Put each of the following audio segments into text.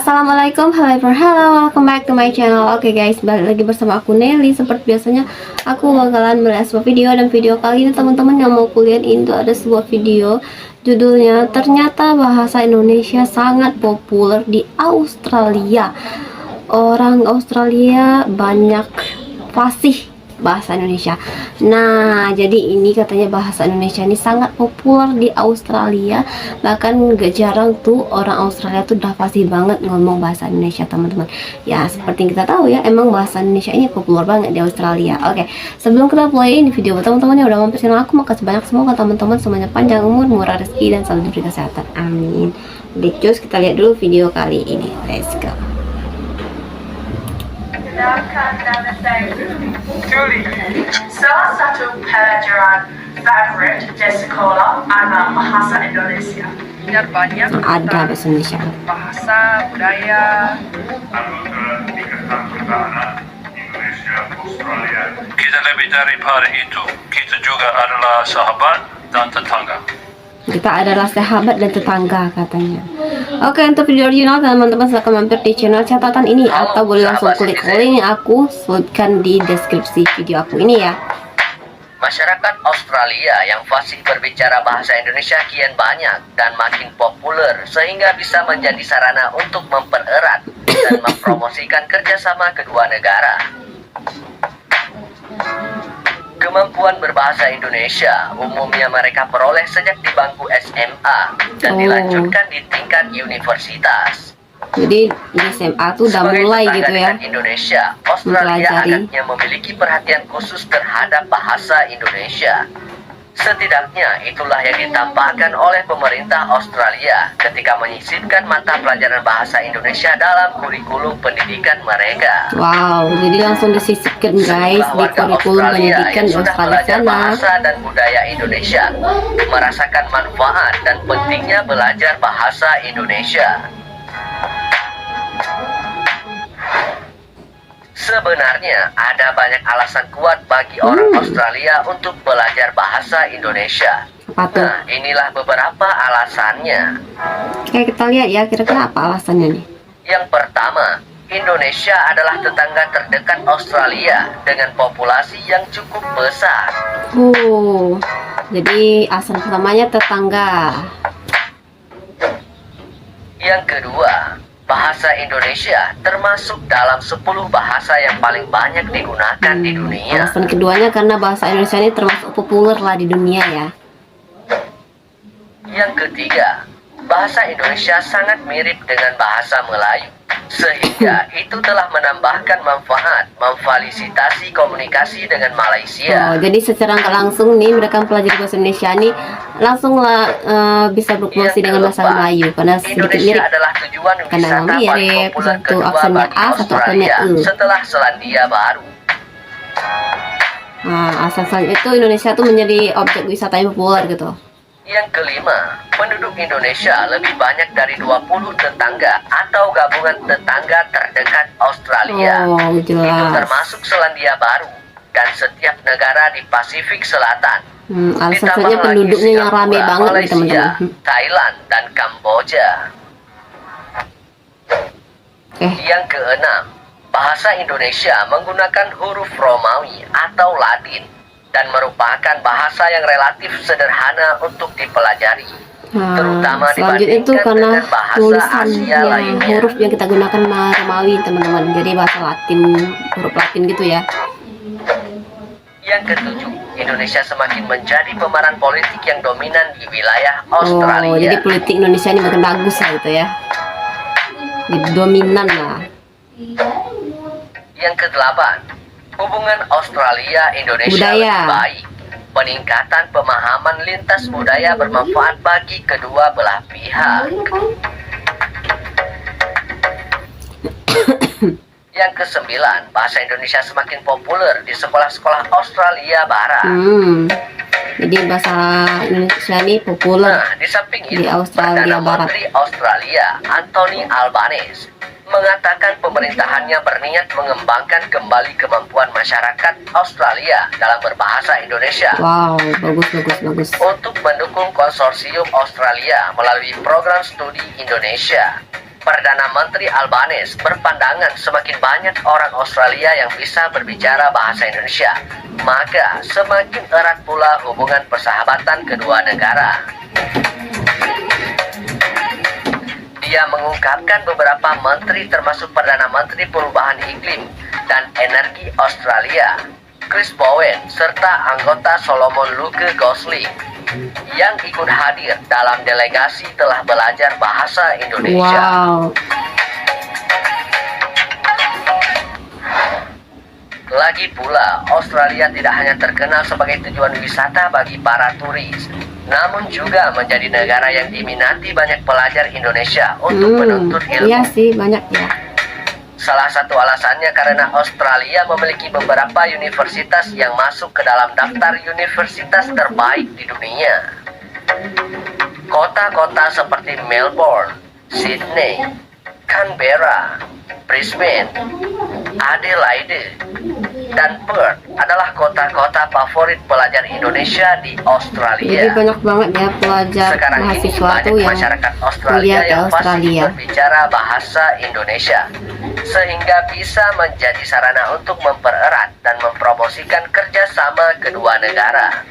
Assalamualaikum, hello, welcome back to my channel. Oke guys, balik lagi bersama aku Nelly. Seperti biasanya, aku bakalan melihat sebuah video. Dan video kali ini teman-teman yang mau kuliah itu ada sebuah video. Judulnya, ternyata bahasa Indonesia sangat populer di Australia. Orang Australia banyak fasih bahasa Indonesia. Nah, jadi ini katanya bahasa Indonesia ini sangat populer di Australia. Bahkan gak jarang tuh orang Australia tuh udah fasih banget ngomong bahasa Indonesia, teman-teman. Ya, seperti yang kita tahu ya, emang bahasa Indonesia ini populer banget di Australia. Oke, sebelum kita mulai ini video, teman-teman yang udah mampir channel aku, makasih banyak. Semoga teman-teman semuanya panjang umur, murah rezeki, dan selalu diberi kesehatan. Amin. Oke, cus, kita lihat dulu video kali ini. Let's go. Salah satu pelajaran favorit di sekolah adalah bahasa Indonesia. Dan banyak Ada bahasa Indonesia. bahasa budaya. Kita lebih daripada itu, kita juga adalah sahabat dan tetangga. Kita adalah sahabat dan tetangga katanya. Oke, untuk video original teman-teman silahkan mampir di channel catatan ini atau boleh langsung klik link yang aku sebutkan di deskripsi video aku ini ya. Masyarakat Australia yang fasih berbicara bahasa Indonesia kian banyak dan makin populer sehingga bisa menjadi sarana untuk mempererat dan mempromosikan kerjasama kedua negara. Kemampuan berbahasa Indonesia umumnya mereka peroleh sejak di bangku SMA dan dilanjutkan di tingkat universitas. Jadi di SMA tuh udah Sebagai mulai tetangga gitu ya. dengan Indonesia, Australia mempelajari. agaknya memiliki perhatian khusus terhadap bahasa Indonesia. Setidaknya itulah yang ditampakkan oleh pemerintah Australia ketika menyisipkan mata pelajaran bahasa Indonesia dalam kurikulum pendidikan mereka. Wow, jadi langsung disisipkan guys di kurikulum pendidikan di sudah Australia belajar sana. bahasa dan budaya Indonesia merasakan manfaat dan pentingnya belajar bahasa Indonesia. Sebenarnya ada banyak alasan kuat bagi orang Australia untuk belajar bahasa Indonesia. Apa tuh? Nah, inilah beberapa alasannya. Oke, kita lihat ya kira-kira apa alasannya nih. Yang pertama, Indonesia adalah tetangga terdekat Australia dengan populasi yang cukup besar. Jadi alasan pertamanya tetangga. Yang kedua, bahasa Indonesia termasuk dalam 10 bahasa yang paling banyak digunakan di dunia. Alasan keduanya karena bahasa Indonesia ini termasuk populer lah di dunia ya. Yang ketiga, bahasa Indonesia sangat mirip dengan bahasa Melayu, sehingga itu telah menambahkan manfaat memfasilitasi komunikasi dengan Malaysia. Jadi secara nggak langsung nih mereka mempelajari bahasa Indonesia nih langsung lah bisa berkomunikasi dengan bahasa Melayu karena sedikit Indonesia mirip. adalah tujuan Karena wisata paling mirip, populer satu kedua aksennya bagi A, satu Australia aksennya E. setelah Selandia Baru. Nah, asal itu Indonesia tuh menjadi objek wisata yang populer gitu. Yang kelima, penduduk Indonesia lebih banyak dari 20 tetangga atau gabungan tetangga terdekat Australia. Oh, Itu jelas. termasuk Selandia Baru dan setiap negara di Pasifik Selatan. Alasan Ditambah saja lagi penduduknya yang rame Singapura, banget nih Malaysia, teman-teman. Thailand, dan Kamboja. Oke. Yang keenam, bahasa Indonesia menggunakan huruf Romawi atau Latin dan merupakan bahasa yang relatif sederhana untuk dipelajari. Terutama Selanjutnya itu dibandingkan karena dengan bahasa tulisan Asia yang lainnya. huruf yang kita gunakan Romawi teman-teman. Jadi bahasa Latin, huruf Latin gitu ya. Yang ketujuh, Indonesia semakin menjadi pemeran politik yang dominan di wilayah Australia. Oh, jadi politik Indonesia ini makin bagus lah gitu ya. Jadi dominan lah. Yang kedelapan, hubungan Australia-Indonesia Budaya. lebih baik. Peningkatan pemahaman lintas budaya bermanfaat bagi kedua belah pihak. Yang kesembilan, bahasa Indonesia semakin populer di sekolah-sekolah Australia Barat. Jadi bahasa Indonesia ini populer Nah, di samping di itu, Australia Perdana Barat. Menteri Australia, Anthony Albanese, mengatakan pemerintahannya berniat mengembangkan kembali kemampuan masyarakat Australia dalam berbahasa Indonesia. Wow, bagus. Untuk mendukung konsorsium Australia melalui program studi Indonesia. Perdana Menteri Albanese berpandangan semakin banyak orang Australia yang bisa berbicara bahasa Indonesia, maka semakin erat pula hubungan persahabatan kedua negara. Dia mengungkapkan beberapa menteri termasuk Perdana Menteri Perubahan Iklim dan Energi Australia, Chris Bowen, serta anggota Solomon Luke Gosling yang ikut hadir dalam delegasi telah belajar bahasa Indonesia. Wow. Lagi pula, Australia tidak hanya terkenal sebagai tujuan wisata bagi para turis, namun juga menjadi negara yang diminati banyak pelajar Indonesia untuk menuntut ilmu. Iya sih, banyak ya. Salah satu alasannya karena Australia memiliki beberapa universitas yang masuk ke dalam daftar universitas terbaik di dunia. Kota-kota seperti Melbourne, Sydney, Canberra, Brisbane, Adelaide, dan Perth adalah kota-kota favorit pelajar Indonesia di Australia. Jadi banyak banget ya pelajar Sekarang ini mahasiswa banyak tuh yang masyarakat Australia kuliah ke yang fasih Australia. berbicara bahasa Indonesia, sehingga bisa menjadi sarana untuk mempererat dan mempromosikan kerjasama kedua negara.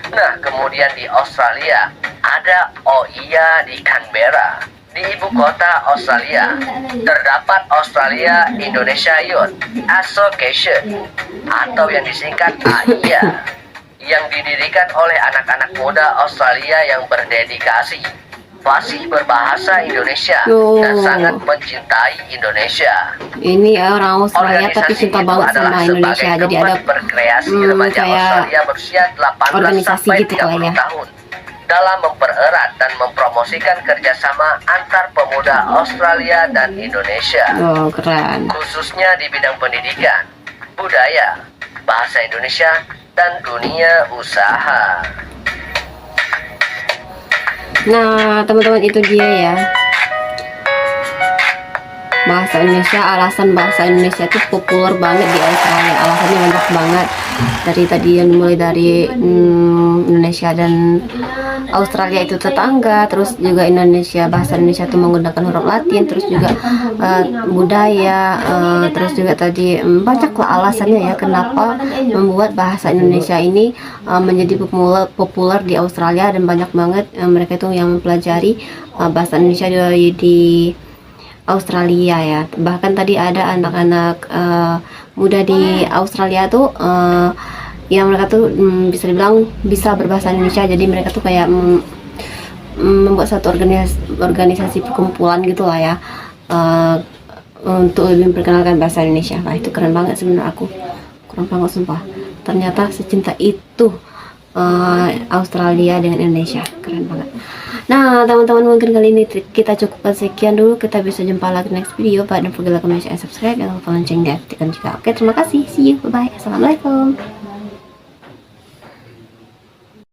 Nah, kemudian di Australia ada OIA di Canberra. Di ibu kota Australia terdapat Australia Indonesia Youth Association atau yang disingkat AIA yang didirikan oleh anak-anak muda Australia yang berdedikasi, fasih berbahasa Indonesia dan sangat mencintai Indonesia. Ini orang Australia tapi Organisasi cinta itu banget adalah sama Indonesia. sebagai Jadi ada tempat berkreasi remaja kayak Australia berusia 18 organisasi sampai gitu kali 30 ya. tahun dalam mempererat dan mempromosikan kerjasama antar pemuda Australia dan Indonesia, Oh, keren. khususnya di bidang pendidikan, budaya, bahasa Indonesia, dan dunia usaha. Nah, teman-teman, itu dia ya. Bahasa Indonesia, alasan bahasa Indonesia itu populer banget di Australia. Alasannya banyak banget. Dari tadi yang mulai dari Indonesia dan Australia itu tetangga, terus juga Indonesia, bahasa Indonesia itu menggunakan huruf Latin, terus juga budaya, terus juga tadi banyaklah alasannya ya kenapa membuat bahasa Indonesia ini menjadi populer di Australia, dan banyak banget mereka itu yang mempelajari bahasa Indonesia di Australia ya. Bahkan tadi ada anak-anak muda di Australia tuh yang mereka tuh bisa dibilang bisa berbahasa Indonesia. Jadi mereka tuh kayak membuat satu organisasi perkumpulan gitu lah ya, untuk lebih memperkenalkan bahasa Indonesia. Wah, itu keren banget sebenarnya, aku keren banget sumpah. Ternyata secinta itu Australia dengan Indonesia, keren banget. Nah, teman-teman, mungkin kali ini kita cukupkan sekian dulu. Kita bisa jumpa lagi next video. Don't forget to like, comment, share, and subscribe. Jangan lupa loncengnya aktifkan juga. Oke, terima kasih. See you. Bye bye. Assalamualaikum.